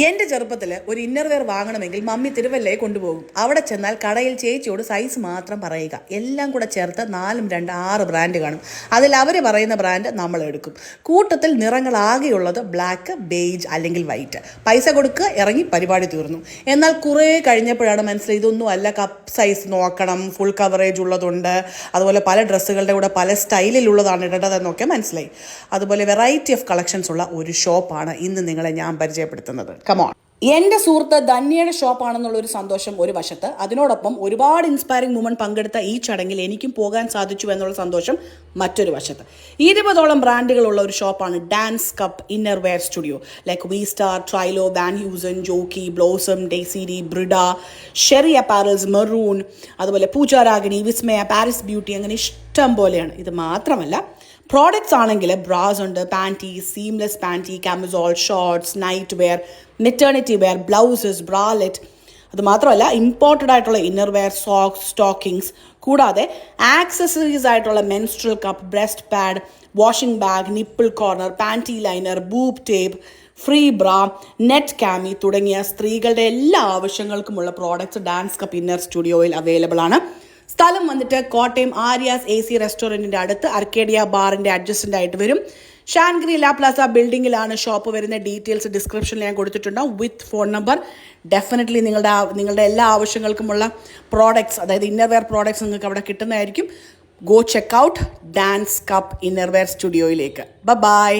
എൻ്റെ ചെറുപ്പത്തിൽ ഒരു ഇന്നർവെയർ വാങ്ങണമെങ്കിൽ മമ്മി തിരുവല്ലയെ കൊണ്ടുപോകും. അവിടെ ചെന്നാൽ കടയിൽ ചേച്ചിയോട് സൈസ് മാത്രം പറയുക. എല്ലാം കൂടെ ചേർത്ത് 4, 2, 6 ബ്രാൻഡ് കാണും. അതിൽ അവർ പറയുന്ന ബ്രാൻഡ് നമ്മൾ എടുക്കും. കൂട്ടത്തിൽ നിറങ്ങളാകെയുള്ളത് ബ്ലാക്ക്, ബേജ് അല്ലെങ്കിൽ വൈറ്റ്. പൈസ കൊടുക്കുക, ഇറങ്ങി, പരിപാടി തീർന്നു. എന്നാൽ കുറേ കഴിഞ്ഞപ്പോഴാണ് മനസ്സിലായി ഇതൊന്നും അല്ല, കപ്പ് സൈസ് നോക്കണം, ഫുൾ കവറേജ് ഉള്ളതുണ്ട്, അതുപോലെ പല ഡ്രസ്സുകളുടെ കൂടെ പല സ്റ്റൈലിലുള്ളതാണ് ഇടേണ്ടതെന്നൊക്കെ മനസ്സിലായി. അതുപോലെ വെറൈറ്റി ഓഫ് കളക്ഷൻസ് ഉള്ള ഒരു ഷോപ്പാണ് ഇന്ന് നിങ്ങളെ ഞാൻ പരിചയപ്പെടുത്തുന്നത്. കമോൺ. എൻ്റെ സുഹൃത്ത് ധന്യയുടെ ഷോപ്പാണെന്നുള്ളൊരു സന്തോഷം ഒരു വശത്ത്, അതിനോടൊപ്പം ഒരുപാട് ഇൻസ്പയറിംഗ് മൂമെന്റ് പങ്കെടുത്ത ഈ ചടങ്ങിൽ എനിക്കും പോകാൻ സാധിച്ചു എന്നുള്ള സന്തോഷം മറ്റൊരു വശത്ത്. 20ഓളം ബ്രാൻഡുകളുള്ള ഒരു ഷോപ്പാണ് Dance Cup innerwear studio. Like V Star, Trylo, Van Heusen, Jockey, Blossom, Daisy Dee, ബ്രിഡ, ഷെറി അപ്പാരൽസ്, മെറൂൺ, അതുപോലെ പൂജാരാഗിണി, വിസ്മയ, പാരിസ് ബ്യൂട്ടി, അങ്ങനെ ഇഷ്ടം പോലെയാണ്. ഇത് മാത്രമല്ല, പ്രോഡക്ട്സ് ആണെങ്കിൽ ബ്രാസ് ഉണ്ട്, panty, seamless panty, camisole, shorts, night wear, maternity wear, blouses, bralette. അതുമാത്രമല്ല ഇമ്പോർട്ടഡ് ആയിട്ടുള്ള ഇന്നർ വെയർ, സോക്സ്, സ്റ്റോക്കിങ്സ്, കൂടാതെ ആക്സസറീസ് ആയിട്ടുള്ള menstrual cup, breast pad, washing bag, nipple corner, panty liner, boob tape, free bra, net cami തുടങ്ങിയ സ്ത്രീകളുടെ എല്ലാ ആവശ്യങ്ങൾക്കുമുള്ള products Dance Cup inner സ്റ്റുഡിയോയിൽ available ആണ്. സ്ഥലം വന്നിട്ട് കോട്ടയം ആര്യാസ് AC റെസ്റ്റോറൻറ്റിൻ്റെ അടുത്ത് അർക്കേഡിയ ബാറിൻ്റെ അഡ്ജസ്റ്റൻ്റ് ആയിട്ട് വരും. ഷാൻഗ്രി ലാ പ്ലാസ ബിൽഡിങ്ങിലാണ് ഷോപ്പ് വരുന്ന. ഡീറ്റെയിൽസ് ഡിസ്ക്രിപ്ഷനിൽ ഞാൻ കൊടുത്തിട്ടുണ്ടാവും വിത്ത് ഫോൺ നമ്പർ. ഡെഫിനറ്റ്ലി നിങ്ങളുടെ എല്ലാ ആവശ്യങ്ങൾക്കുമുള്ള പ്രോഡക്ട്സ്, അതായത് ഇന്നർവെയർ പ്രോഡക്ട്സ് നിങ്ങൾക്ക് അവിടെ കിട്ടുന്നതായിരിക്കും. Go check out Dance Cup innerwear സ്റ്റുഡിയോയിലേക്ക്. ബൈ.